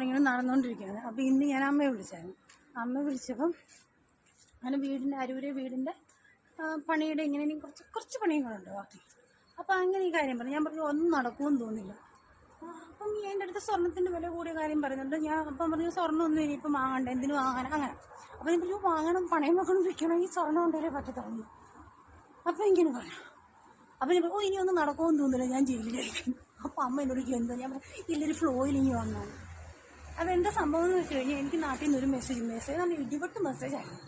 ഇങ്ങനെ നടന്നുകൊണ്ടിരിക്കുകയാണ്. അപ്പോൾ ഇന്ന് ഞാൻ അമ്മയെ വിളിച്ചായിരുന്നു. അമ്മ വിളിച്ചപ്പം അങ്ങനെ അരൂരെ വീടിൻ്റെ പണിയുടെ ഇങ്ങനെ കുറച്ച് പണികളുണ്ട് ബാക്കി. അപ്പോൾ അങ്ങനെ ഈ കാര്യം പറഞ്ഞു. ഞാൻ പറഞ്ഞു ഒന്നും നടക്കുമെന്ന് തോന്നില്ല. അപ്പം എൻ്റെ അടുത്ത് സ്വർണ്ണത്തിൻ്റെ വില കൂടിയ കാര്യം പറയുന്നുണ്ട്. ഞാൻ അപ്പം പറഞ്ഞു സ്വർണ്ണമൊന്നും ഇനിയിപ്പം വാങ്ങണ്ട, എന്തിനു വാങ്ങാൻ അങ്ങനെ. അപ്പോൾ ഞാൻ പറഞ്ഞു വാങ്ങണം, പണയം വെക്കണം, വിൽക്കണം, ഈ സ്വർണ്ണം കൊണ്ടേ പറ്റത്തുള്ളൂ. അപ്പം ഇങ്ങനെ പറഞ്ഞു. അപ്പം ഞാൻ പറഞ്ഞു ഇനി ഒന്നും നടക്കുമെന്ന് തോന്നില്ല, ഞാൻ ജയിലിലായിരിക്കും. അപ്പോൾ അമ്മ എന്നോട് എന്താ, ഞാൻ പറഞ്ഞു ഇല്ലൊരു ഫ്ലോയിൽ ഇനി വന്നാണ്. അതെന്താ സംഭവം എന്ന് വെച്ച് കഴിഞ്ഞാൽ എനിക്ക് നാട്ടിൽ നിന്നൊരു മെസ്സേജ് നമ്മൾ ഇടിവെട്ട് മെസ്സേജായിരുന്നു.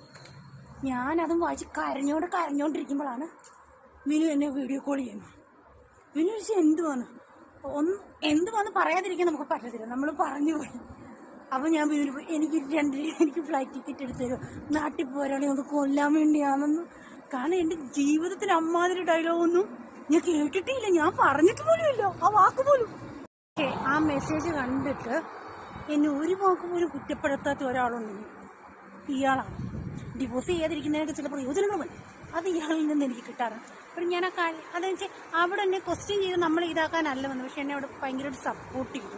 ഞാനതും വായിച്ച് കരഞ്ഞോണ്ടിരിക്കുമ്പോഴാണ് വിനു എന്നെ വീഡിയോ കോൾ ചെയ്യുന്നത്. വിനു ചോദിച്ചാൽ എന്തുവാന്ന് പറയാതിരിക്കാൻ നമുക്ക് പറ്റത്തില്ല, നമ്മൾ പറഞ്ഞു പോയി. അപ്പം ഞാൻ വിനു എനിക്ക് ഫ്ലൈറ്റ് ടിക്കറ്റ് എടുത്തു തരും, നാട്ടിൽ പോരാണെങ്കിൽ ഒന്ന് കൊല്ലാൻ വേണ്ടിയാണെന്ന്. കാരണം എൻ്റെ ജീവിതത്തിൽ അമ്മാതിരി ഡയലോഗൊന്നും ഞാൻ കേട്ടിട്ടില്ല, ഞാൻ പറഞ്ഞിട്ട് പോലും ഇല്ല ആ വാക്ക് പോലും. ആ മെസ്സേജ് കണ്ടിട്ട് എന്നെ ഒരു വാക്ക് പോലും കുറ്റപ്പെടുത്താത്ത ഒരാളുണ്ടെങ്കിൽ ഇയാളാണ്. ഡിവോഴ്സ് ചെയ്യാതിരിക്കുന്നതിനൊക്കെ ചില പ്രയോജനങ്ങളുണ്ട്, അത് ഇയാളിൽ നിന്ന് എനിക്ക് കിട്ടാറുണ്ട്. അപ്പോൾ ഞാൻ ആ കാര്യം അതെന്ന് വെച്ചാൽ അവിടെ എന്നെ ക്വസ്റ്റ്യൻ ചെയ്ത് നമ്മൾ ഇതാക്കാനല്ല വന്നത്, പക്ഷെ എന്നെ അവിടെ ഭയങ്കരമായിട്ട് സപ്പോർട്ട് ചെയ്തു.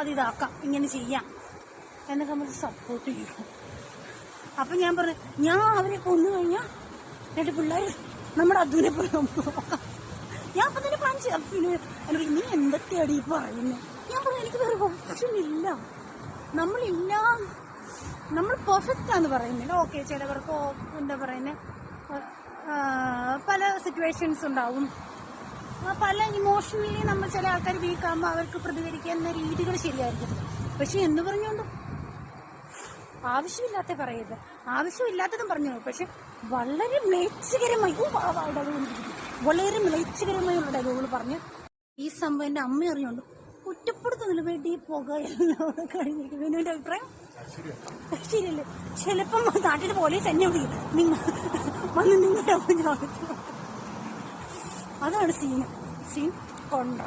അതിതാക്കാം, ഇങ്ങനെ ചെയ്യാം എന്നൊക്കെ നമ്മൾ സപ്പോർട്ട് ചെയ്തു. അപ്പം ഞാൻ പറഞ്ഞു ഞാൻ അവരെ കൊന്നു കഴിഞ്ഞാൽ എൻ്റെ പിള്ളേർ നമ്മുടെ അതുവിനെ പോലെ നോക്കാം. ഞാൻ അപ്പം തന്നെ പ്ലാൻ ചെയ്യാം. പിന്നെ എനിക്ക് നീ എന്തൊക്കെയാണ് ഈ പറയുന്നത്? ഞാൻ പറഞ്ഞു എനിക്ക് വേറെ ഓപ്ഷൻ ഇല്ല, നമ്മൾ പെർഫെക്റ്റാന്ന് പറയുന്നില്ല. ഓക്കെ, ചിലവർക്ക് എന്താ പറയുന്നത് പല സിറ്റുവേഷൻസ് ഉണ്ടാവും, പല ഇമോഷണലി നമ്മൾ ചില ആൾക്കാർ വീക്കാകുമ്പോൾ അവർക്ക് പ്രതികരിക്കുന്ന രീതികൾ ശരിയായിരിക്കും. പക്ഷെ എന്ന് പറഞ്ഞുകൊണ്ട് ആവശ്യമില്ലാത്ത പറയരുത്, ആവശ്യമില്ലാത്തതും പറഞ്ഞു. പക്ഷെ വളരെ മ്ലേച്ഛകരമായുള്ള ഡയലോഗുകൾ പറഞ്ഞ് ഈ സംഭവം എൻ്റെ അമ്മ അറിഞ്ഞുകൊണ്ട് കുറ്റപ്പെടുത്തുന്നില്ല. വേണ്ടി പുക എല്ലാം കഴിഞ്ഞിരിക്കും. വിനുവിൻ്റെ അഭിപ്രായം ശരിയല്ലേ? ചിലപ്പം നാട്ടിൽ പോലീസ് എന്നെ വിളിക്കും, വന്ന് നിങ്ങളുടെ അതാണ് സീൻ കൊണ്ട.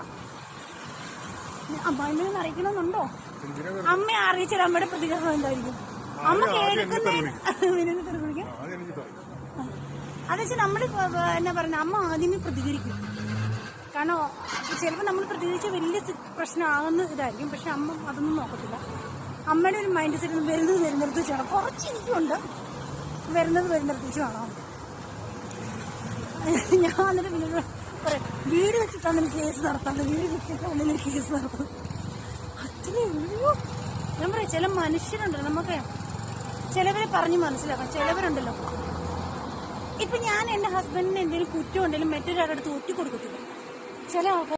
അമ്മയെ അറിയിക്കണമെന്നുണ്ടോ? അമ്മയെ അറിയിച്ചാൽ അമ്മയുടെ പ്രതികരണം എന്തായിരിക്കും? അമ്മ കേൾക്കുന്നതിന് അത് വെച്ചാൽ നമ്മൾ എന്നാ പറയുന്നത്, അമ്മ ആദ്യമേ പ്രതികരിക്കും. കാരണം ചിലപ്പോൾ നമ്മൾ പ്രതികരിച്ച് വലിയ പ്രശ്നമാകുന്ന ഇതായിരിക്കും. പക്ഷെ അമ്മ അതൊന്നും നോക്കത്തില്ല. അമ്മയുടെ ഒരു മൈൻഡ് സെറ്റ് വരുന്നിടത്ത് വെച്ച് വേണം, കുറച്ചിരിക്കുന്നുണ്ട്, വരുന്നിടത്ത് വേണം. ഞാൻ എന്നിട്ട് പിന്നെ പറയാം വീട് വെച്ചിട്ടാണ് കേസ് നടത്താറ്, വീട് വെച്ചിട്ടാണ് കേസ് നടത്തുന്നത്. അത്രേ ഉള്ളൂ. ഞാൻ പറയാം ചില മനുഷ്യരുണ്ടല്ലോ, നമുക്ക് ചിലവരെ പറഞ്ഞ് മനസ്സിലാക്കാം. ചിലവരുണ്ടല്ലോ, ഇപ്പം ഞാൻ എൻ്റെ ഹസ്ബൻഡിന് എന്തെങ്കിലും കുറ്റം ഉണ്ടെങ്കിലും മറ്റൊരാളുടെ അടുത്ത് ഒറ്റി കൊടുക്കത്തില്ല. ചില ആൾക്കാർ